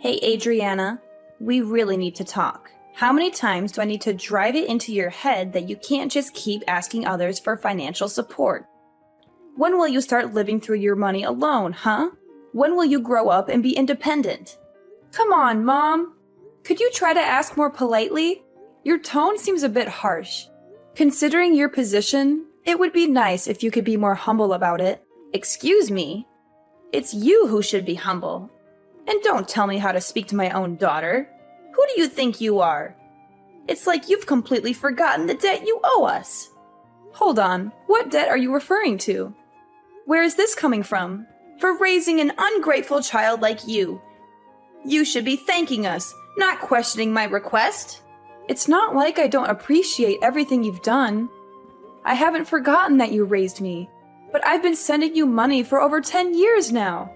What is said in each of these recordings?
Hey, Adriana, we really need to talk. How many times do I need to drive it into your head that you can't just keep asking others for financial support? When will you start living through your money alone, huh? When will you grow up and be independent? Come on, Mom. Could you try to ask more politely? Your tone seems a bit harsh. Considering your position, it would be nice if you could be more humble about it. Excuse me? It's you who should be humble. And don't tell me how to speak to my own daughter. Who do you think you are? It's like you've completely forgotten the debt you owe us. Hold on, what debt are you referring to? Where is this coming from? For raising an ungrateful child like you. You should be thanking us, not questioning my request. It's not like I don't appreciate everything you've done. I haven't forgotten that you raised me, but I've been sending you money for over 10 years now.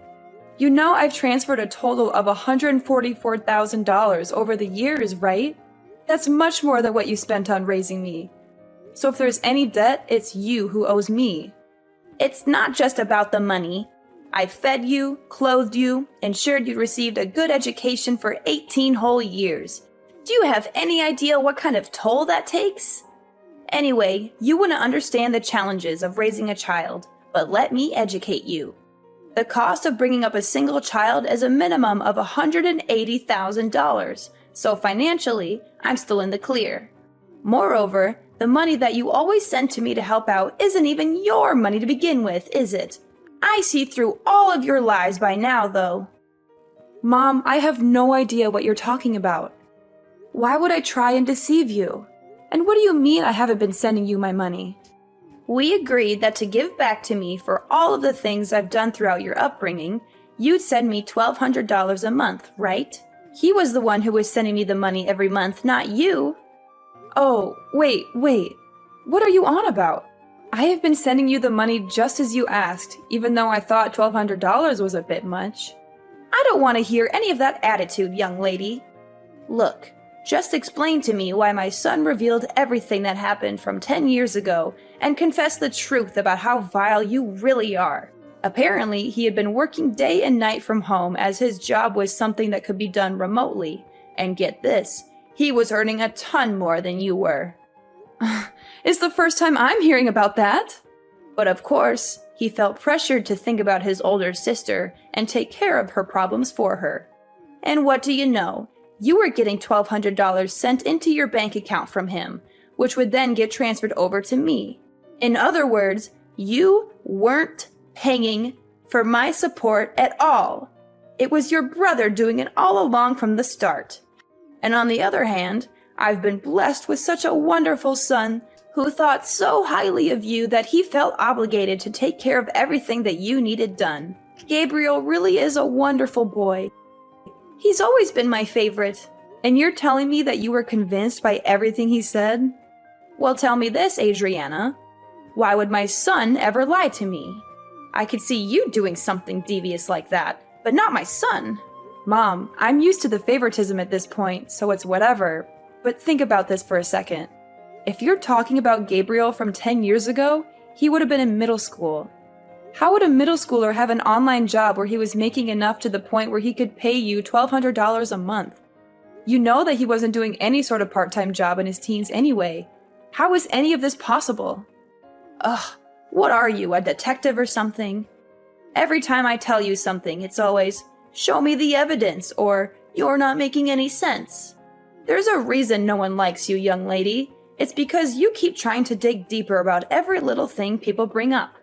You know I've transferred a total of $144,000 over the years, right? That's much more than what you spent on raising me. So if there's any debt, it's you who owes me. It's not just about the money. I've fed you, clothed you, ensured you received a good education for 18 whole years. Do you have any idea what kind of toll that takes? Anyway, you wouldn't understand the challenges of raising a child, but let me educate you. The cost of bringing up a single child is a minimum of $180,000, so financially, I'm still in the clear. Moreover, the money that you always send to me to help out isn't even your money to begin with, is it? I see through all of your lies by now, though. Mom, I have no idea what you're talking about. Why would I try and deceive you? And what do you mean I haven't been sending you my money? We agreed that to give back to me for all of the things I've done throughout your upbringing, you'd send me $1,200 a month, right? He was the one who was sending me the money every month, not you. Oh, wait. What are you on about? I have been sending you the money just as you asked, even though I thought $1,200 was a bit much. I don't want to hear any of that attitude, young lady. Look, just explain to me why my son revealed everything that happened from 10 years ago and confessed the truth about how vile you really are. Apparently, he had been working day and night from home as his job was something that could be done remotely. And get this, he was earning a ton more than you were. It's the first time I'm hearing about that. But of course, he felt pressured to think about his older sister and take care of her problems for her. And what do you know? You were getting $1,200 sent into your bank account from him, which would then get transferred over to me. In other words, you weren't paying for my support at all. It was your brother doing it all along from the start. And on the other hand, I've been blessed with such a wonderful son who thought so highly of you that he felt obligated to take care of everything that you needed done. Gabriel really is a wonderful boy. He's always been my favorite. And you're telling me that you were convinced by everything he said? Well, tell me this, Adriana. Why would my son ever lie to me? I could see you doing something devious like that, but not my son. Mom, I'm used to the favoritism at this point, so it's whatever. But think about this for a second. If you're talking about Gabriel from 10 years ago, he would have been in middle school. How would a middle schooler have an online job where he was making enough to the point where he could pay you $1,200 a month? You know that he wasn't doing any sort of part-time job in his teens anyway. How is any of this possible? Ugh, what are you, a detective or something? Every time I tell you something, it's always, show me the evidence, or you're not making any sense. There's a reason no one likes you, young lady. It's because you keep trying to dig deeper about every little thing people bring up.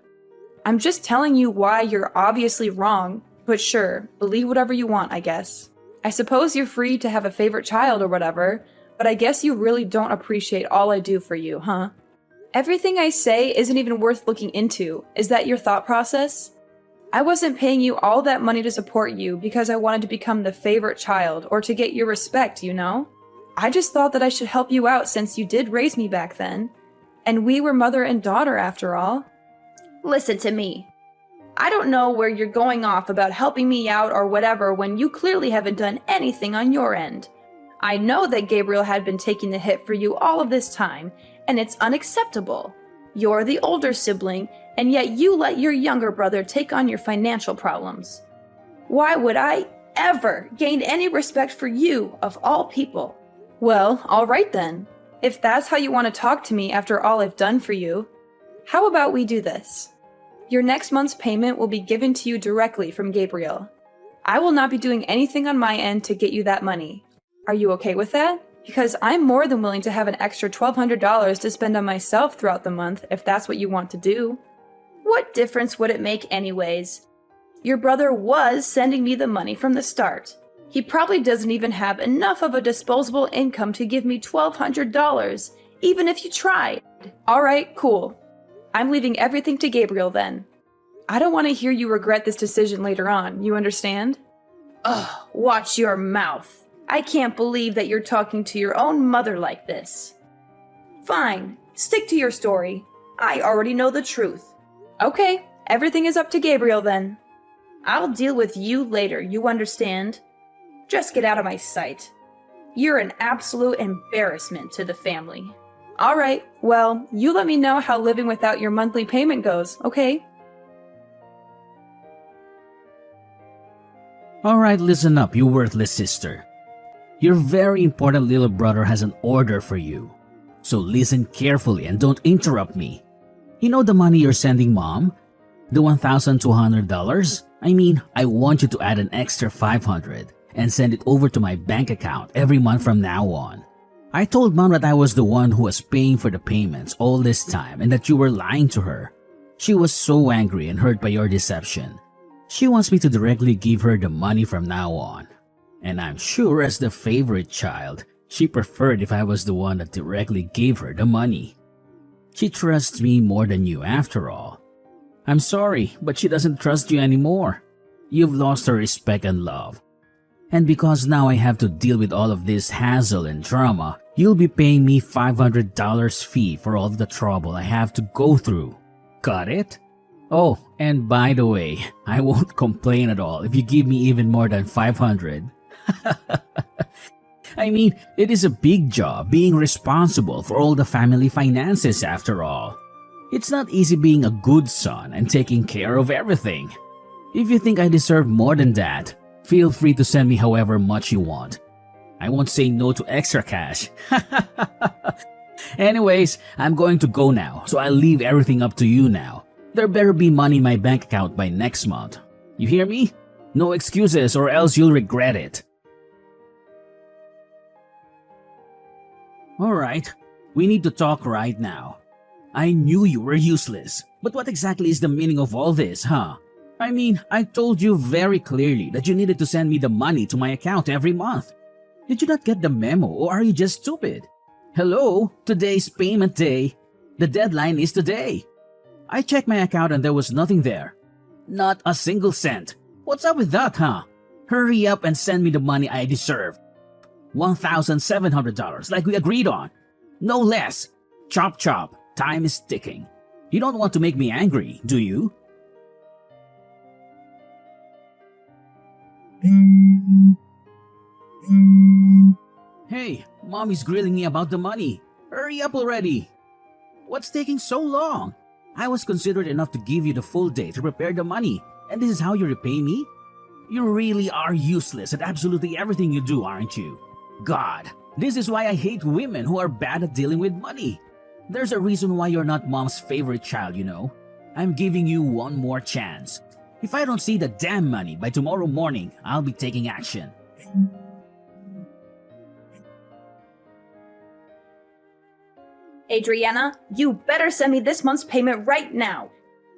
I'm just telling you why you're obviously wrong, but sure, believe whatever you want, I guess. I suppose you're free to have a favorite child or whatever, but I guess you really don't appreciate all I do for you, huh? Everything I say isn't even worth looking into. Is that your thought process? I wasn't paying you all that money to support you because I wanted to become the favorite child or to get your respect, you know? I just thought that I should help you out since you did raise me back then. And we were mother and daughter after all. Listen to me. I don't know where you're going off about helping me out or whatever when you clearly haven't done anything on your end. I know that Gabriel had been taking the hit for you all of this time, and it's unacceptable. You're the older sibling, and yet you let your younger brother take on your financial problems. Why would I? ever gained any respect for you, of all people. Well, all right then. If that's how you want to talk to me after all I've done for you, how about we do this? Your next month's payment will be given to you directly from Gabriel. I will not be doing anything on my end to get you that money. Are you okay with that? Because I'm more than willing to have an extra $1,200 to spend on myself throughout the month if that's what you want to do. What difference would it make anyways? Your brother was sending me the money from the start. He probably doesn't even have enough of a disposable income to give me $1,200, even if you tried. Alright, cool. I'm leaving everything to Gabriel then. I don't want to hear you regret this decision later on, you understand? Ugh, watch your mouth. I can't believe that you're talking to your own mother like this. Fine, stick to your story. I already know the truth. Okay, everything is up to Gabriel then. I'll deal with you later, you understand? Just get out of my sight. You're an absolute embarrassment to the family. Alright, well, you let me know how living without your monthly payment goes, okay? Alright, listen up, you worthless sister. Your very important little brother has an order for you. So listen carefully and don't interrupt me. You know the money you're sending mom? The $1,200? I mean, I want you to add an extra $500 and send it over to my bank account every month from now on. I told mom that I was the one who was paying for the payments all this time and that you were lying to her. She was so angry and hurt by your deception. She wants me to directly give her the money from now on. And I'm sure as the favorite child, she preferred if I was the one that directly gave her the money. She trusts me more than you after all. I'm sorry, but she doesn't trust you anymore. You've lost her respect and love. And because now I have to deal with all of this hassle and drama, you'll be paying me $500 fee for all of the trouble I have to go through. Got it? Oh, and by the way, I won't complain at all if you give me even more than $500. I mean, it is a big job being responsible for all the family finances after all. It's not easy being a good son and taking care of everything. If you think I deserve more than that, feel free to send me however much you want. I won't say no to extra cash. Anyways, I'm going to go now, so I'll leave everything up to you now. There better be money in my bank account by next month. You hear me? No excuses or else you'll regret it. Alright, we need to talk right now. I knew you were useless, but what exactly is the meaning of all this, huh? I mean, I told you very clearly that you needed to send me the money to my account every month. Did you not get the memo or are you just stupid? Hello, today's payment day. The deadline is today. I checked my account and there was nothing there. Not a single cent. What's up with that, huh? Hurry up and send me the money I deserve. $1,700 like we agreed on. No less. Chop chop. Time is ticking. You don't want to make me angry, do you? Hey, mommy's grilling me about the money. Hurry up already. What's taking so long? I was considerate enough to give you the full day to prepare the money, and this is how you repay me? You really are useless at absolutely everything you do, aren't you? God, this is why I hate women who are bad at dealing with money. There's a reason why you're not mom's favorite child, you know. I'm giving you one more chance. If I don't see the damn money by tomorrow morning, I'll be taking action. Adriana, you better send me this month's payment right now.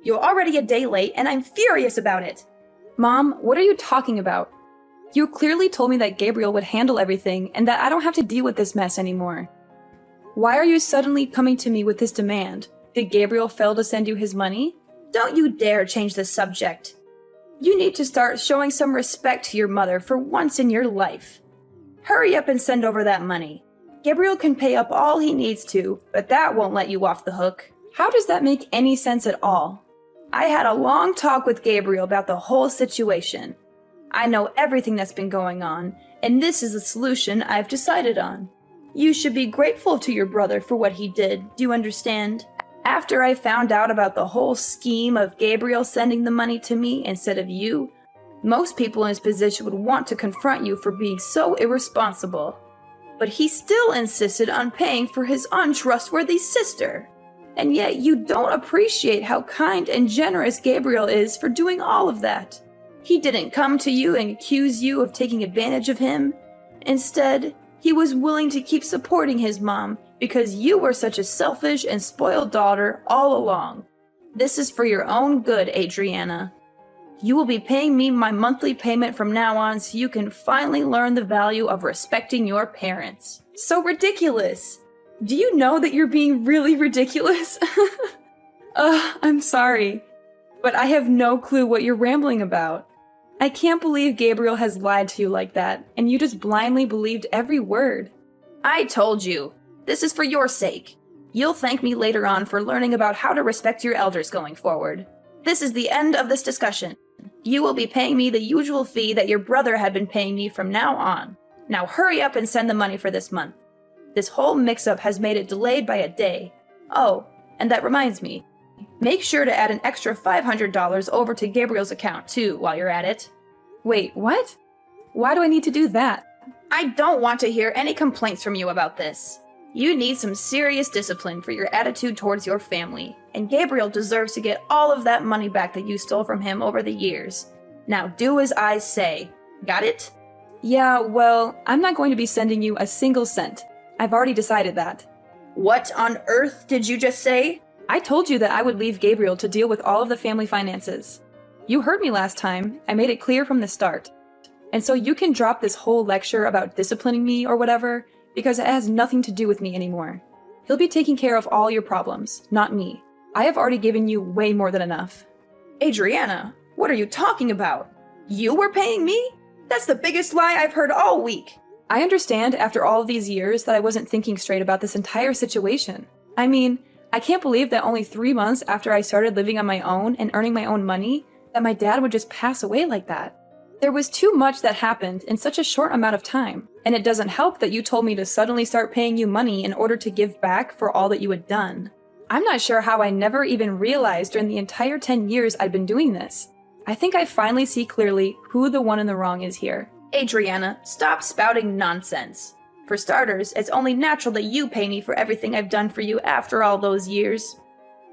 You're already a day late and I'm furious about it. Mom, what are you talking about? You clearly told me that Gabriel would handle everything and that I don't have to deal with this mess anymore. Why are you suddenly coming to me with this demand? Did Gabriel fail to send you his money? Don't you dare change the subject. You need to start showing some respect to your mother for once in your life. Hurry up and send over that money. Gabriel can pay up all he needs to, but that won't let you off the hook. How does that make any sense at all? I had a long talk with Gabriel about the whole situation. I know everything that's been going on, and this is the solution I've decided on. You should be grateful to your brother for what he did, do you understand? After I found out about the whole scheme of Gabriel sending the money to me instead of you, Most people in his position would want to confront you for being so irresponsible. But he still insisted on paying for his untrustworthy sister. And yet you don't appreciate how kind and generous Gabriel is for doing all of that. He didn't come to you and accuse you of taking advantage of him. Instead, he was willing to keep supporting his mom because you were such a selfish and spoiled daughter all along. This is for your own good, Adriana. You will be paying me my monthly payment from now on so you can finally learn the value of respecting your parents. So ridiculous! Do you know that you're being really ridiculous? I'm sorry, but I have no clue what you're rambling about. I can't believe Gabriel has lied to you like that, and you just blindly believed every word. I told you, this is for your sake. You'll thank me later on for learning about how to respect your elders going forward. This is the end of this discussion. You will be paying me the usual fee that your brother had been paying me from now on. Now hurry up and send the money for this month. This whole mix-up has made it delayed by a day. Oh, and that reminds me. Make sure to add an extra $500 over to Gabriel's account, too, while you're at it. Wait, what? Why do I need to do that? I don't want to hear any complaints from you about this. You need some serious discipline for your attitude towards your family, and Gabriel deserves to get all of that money back that you stole from him over the years. Now do as I say. Got it? Yeah, well, I'm not going to be sending you a single cent. I've already decided that. What on earth did you just say? I told you that I would leave Gabriel to deal with all of the family finances. You heard me last time. I made it clear from the start. And so you can drop this whole lecture about disciplining me or whatever, because it has nothing to do with me anymore. He'll be taking care of all your problems, not me. I have already given you way more than enough. Adriana, what are you talking about? You were paying me? That's the biggest lie I've heard all week. I understand after all of these years that I wasn't thinking straight about this entire situation. I mean, I can't believe that only 3 months after I started living on my own and earning my own money, that my dad would just pass away like that. There was too much that happened in such a short amount of time, and it doesn't help that you told me to suddenly start paying you money in order to give back for all that you had done. I'm not sure how I never even realized during the entire 10 years I'd been doing this. I think I finally see clearly who the one in the wrong is here. Adriana, stop spouting nonsense. For starters, it's only natural that you pay me for everything I've done for you after all those years.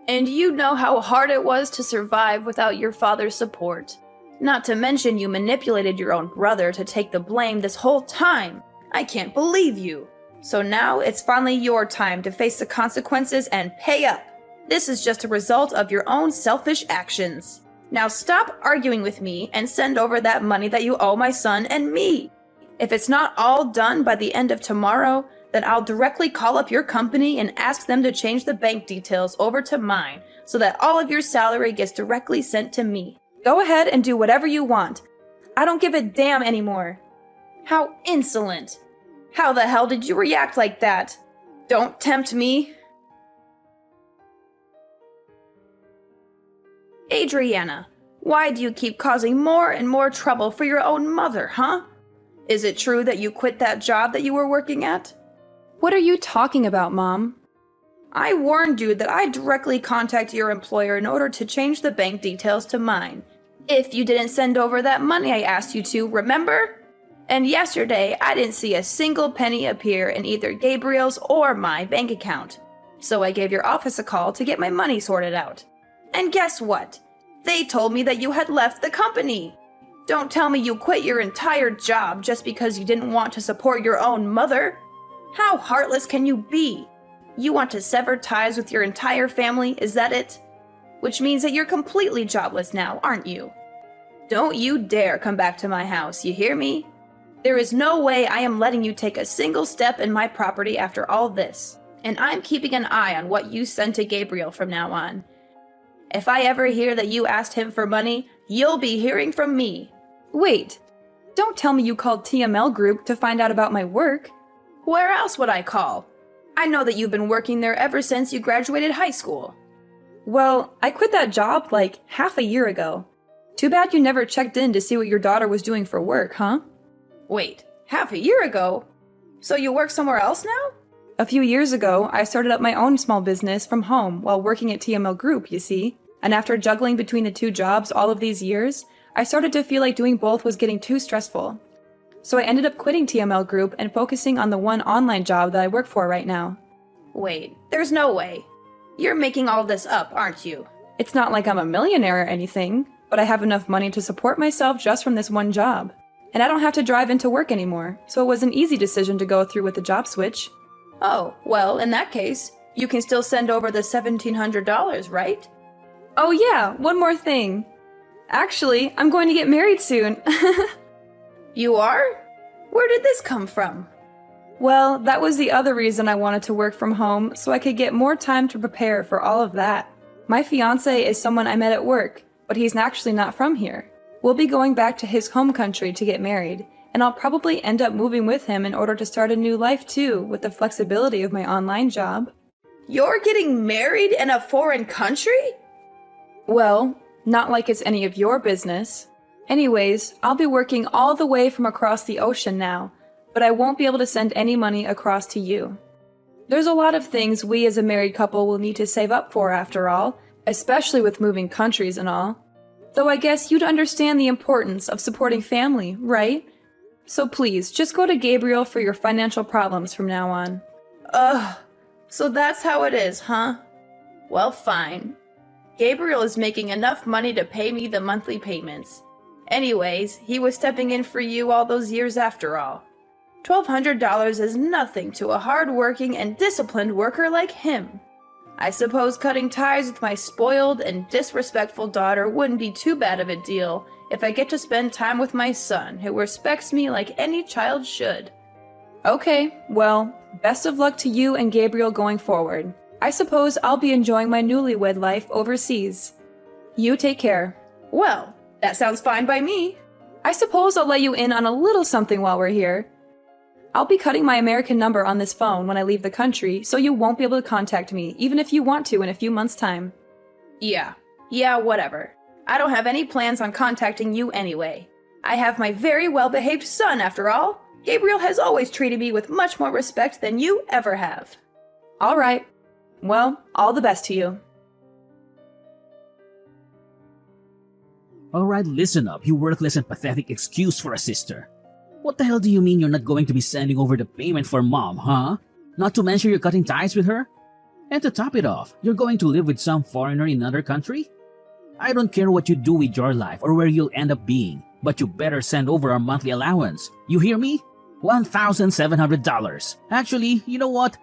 And you know how hard it was to survive without your father's support. Not to mention you manipulated your own brother to take the blame this whole time. I can't believe you. So now it's finally your time to face the consequences and pay up. This is just a result of your own selfish actions. Now stop arguing with me and send over that money that you owe my son and me. If it's not all done by the end of tomorrow, then I'll directly call up your company and ask them to change the bank details over to mine so that all of your salary gets directly sent to me. Go ahead and do whatever you want. I don't give a damn anymore. How insolent! How the hell did you react like that? Don't tempt me. Adriana, why do you keep causing more and more trouble for your own mother, huh? Is it true that you quit that job that you were working at? What are you talking about, Mom? I warned you that I'd directly contact your employer in order to change the bank details to mine. If you didn't send over that money I asked you to, remember? And yesterday, I didn't see a single penny appear in either Gabriel's or my bank account. So I gave your office a call to get my money sorted out. And guess what? They told me that you had left the company. Don't tell me you quit your entire job just because you didn't want to support your own mother. How heartless can you be? You want to sever ties with your entire family, is that it? Which means that you're completely jobless now, aren't you? Don't you dare come back to my house, you hear me? There is no way I am letting you take a single step in my property after all this. And I'm keeping an eye on what you send to Gabriel from now on. If I ever hear that you asked him for money, you'll be hearing from me. Wait, don't tell me you called TML Group to find out about my work. Where else would I call? I know that you've been working there ever since you graduated high school. Well, I quit that job like half a year ago. Too bad you never checked in to see what your daughter was doing for work, huh? Wait, half a year ago? So you work somewhere else now? A few years ago, I started up my own small business from home while working at TML Group, you see. And after juggling between the two jobs all of these years, I started to feel like doing both was getting too stressful. So I ended up quitting TML Group and focusing on the one online job that I work for right now. Wait, there's no way. You're making all this up, aren't you? It's not like I'm a millionaire or anything, but I have enough money to support myself just from this one job. And I don't have to drive into work anymore, so it was an easy decision to go through with the job switch. Oh, well, in that case, you can still send over the $1,700, right? Oh yeah, one more thing. Actually, I'm going to get married soon. You are? Where did this come from? Well, that was the other reason I wanted to work from home, so I could get more time to prepare for all of that. My fiancé is someone I met at work, but he's actually not from here. We'll be going back to his home country to get married, and I'll probably end up moving with him in order to start a new life too, with the flexibility of my online job. You're getting married in a foreign country? Well, not like it's any of your business. Anyways, I'll be working all the way from across the ocean now, but I won't be able to send any money across to you. There's a lot of things we as a married couple will need to save up for after all, especially with moving countries and all. Though I guess you'd understand the importance of supporting family, right? So please, just go to Gabriel for your financial problems from now on. Ugh, so that's how it is, huh? Well, fine. Gabriel is making enough money to pay me the monthly payments. Anyways, he was stepping in for you all those years after all. $1,200 is nothing to a hard-working and disciplined worker like him. I suppose cutting ties with my spoiled and disrespectful daughter wouldn't be too bad of a deal if I get to spend time with my son, who respects me like any child should. Okay, well, best of luck to you and Gabriel going forward. I suppose I'll be enjoying my newlywed life overseas. You take care. Well, that sounds fine by me. I suppose I'll let you in on a little something while we're here. I'll be cutting my American number on this phone when I leave the country, so you won't be able to contact me, even if you want to in a few months' time. Yeah, whatever. I don't have any plans on contacting you anyway. I have my very well-behaved son, after all. Gabriel has always treated me with much more respect than you ever have. All right. Well, all the best to you. Alright, listen up, you worthless and pathetic excuse for a sister. What the hell do you mean you're not going to be sending over the payment for mom, huh? Not to mention you're cutting ties with her? And to top it off, you're going to live with some foreigner in another country? I don't care what you do with your life or where you'll end up being, but you better send over our monthly allowance. You hear me? $1,700. Actually, you know what?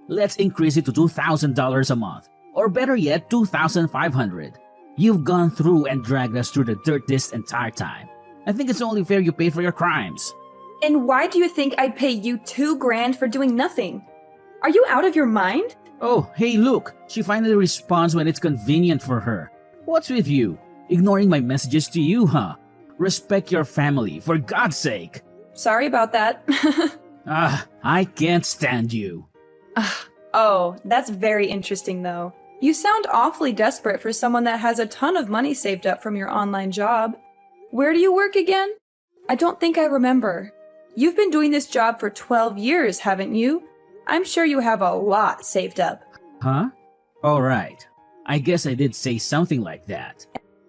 Let's increase it to $2,000 a month. Or better yet, $2,500. You've gone through and dragged us through the dirt this entire time. I think it's only fair you pay for your crimes. And why do you think I'd pay you $2,000 for doing nothing? Are you out of your mind? Oh, hey look, she finally responds when it's convenient for her. What's with you? Ignoring my messages to you, huh? Respect your family, for God's sake. Sorry about that. I can't stand you. Oh, that's very interesting though. You sound awfully desperate for someone that has a ton of money saved up from your online job. Where do you work again? I don't think I remember. You've been doing this job for 12 years, haven't you? I'm sure you have a lot saved up. Huh? Alright. I guess I did say something like that.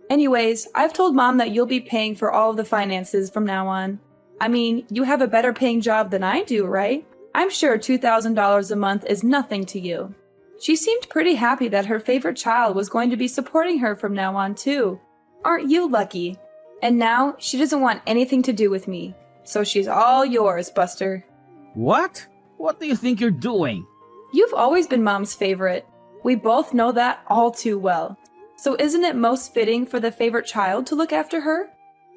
Anyways, I've told Mom that you'll be paying for all of the finances from now on. I mean, you have a better paying job than I do, right? I'm sure $2,000 a month is nothing to you. She seemed pretty happy that her favorite child was going to be supporting her from now on too. Aren't you lucky? And now she doesn't want anything to do with me. So she's all yours, Buster. What? What do you think you're doing? You've always been Mom's favorite. We both know that all too well. So isn't it most fitting for the favorite child to look after her?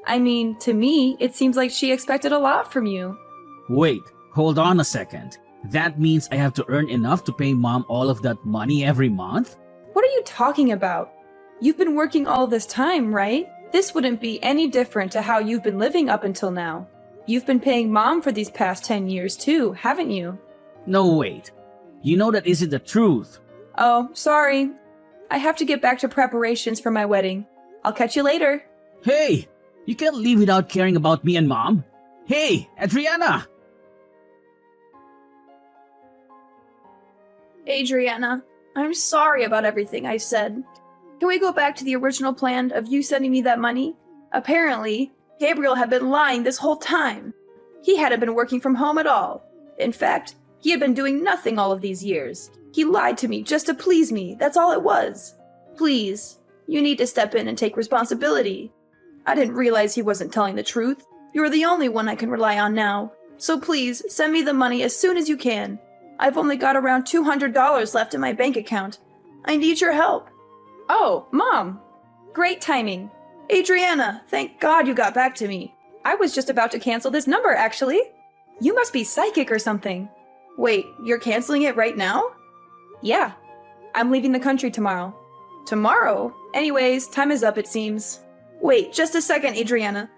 I mean, to me, it seems like she expected a lot from you. Wait, hold on a second. That means I have to earn enough to pay Mom all of that money every month? What are you talking about? You've been working all this time, right? This wouldn't be any different to how you've been living up until now. You've been paying Mom for these past 10 years too, haven't you? No, wait. You know that isn't the truth. Oh, sorry. I have to get back to preparations for my wedding. I'll catch you later. Hey! You can't leave without caring about me and Mom. Hey, Adriana! Adriana, I'm sorry about everything I said. Can we go back to the original plan of you sending me that money? Apparently, Gabriel had been lying this whole time. He hadn't been working from home at all. In fact, he had been doing nothing all of these years. He lied to me just to please me, that's all it was. Please, you need to step in and take responsibility. I didn't realize he wasn't telling the truth. You're the only one I can rely on now. So please, send me the money as soon as you can. I've only got around $200 left in my bank account. I need your help. Oh, Mom! Great timing. Adriana, thank God you got back to me. I was just about to cancel this number, actually. You must be psychic or something. Wait, you're canceling it right now? Yeah. I'm leaving the country tomorrow. Tomorrow? Anyways, time is up, it seems. Wait, just a second, Adriana.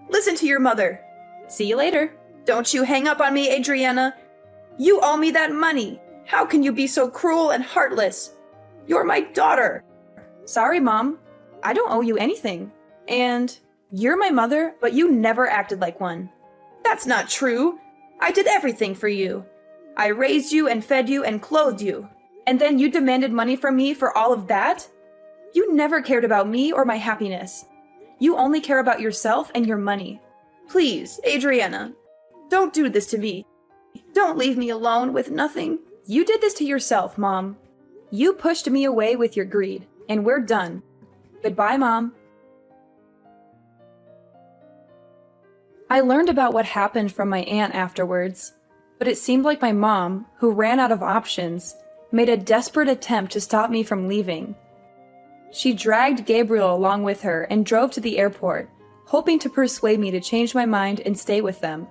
Listen to your mother. See you later. Don't you hang up on me, Adriana. You owe me that money. How can you be so cruel and heartless? You're my daughter. Sorry, Mom. I don't owe you anything. And you're my mother, but you never acted like one. That's not true. I did everything for you. I raised you and fed you and clothed you. And then you demanded money from me for all of that? You never cared about me or my happiness. You only care about yourself and your money. Please, Adriana, don't do this to me. Don't leave me alone with nothing. You did this to yourself, Mom. You pushed me away with your greed, and we're done. Goodbye, Mom. I learned about what happened from my aunt afterwards, but it seemed like my mom, who ran out of options, made a desperate attempt to stop me from leaving. She dragged Gabriel along with her and drove to the airport, hoping to persuade me to change my mind and stay with them.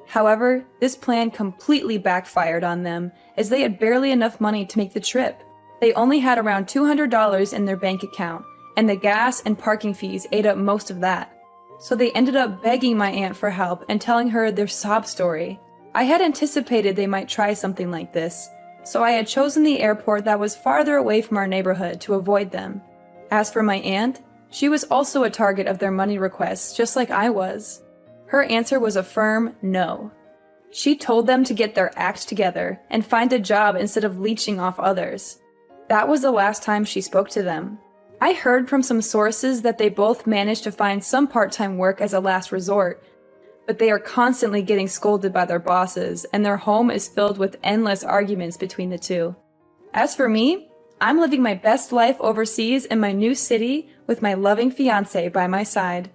However, this plan completely backfired on them, as they had barely enough money to make the trip. They only had around $200 in their bank account, and the gas and parking fees ate up most of that. So they ended up begging my aunt for help and telling her their sob story. I had anticipated they might try something like this, so I had chosen the airport that was farther away from our neighborhood to avoid them. As for my aunt, she was also a target of their money requests, just like I was. Her answer was a firm no. She told them to get their act together and find a job instead of leeching off others. That was the last time she spoke to them. I heard from some sources that they both managed to find some part-time work as a last resort, but they are constantly getting scolded by their bosses, and their home is filled with endless arguments between the two. As for me, I'm living my best life overseas in my new city with my loving fiancé by my side.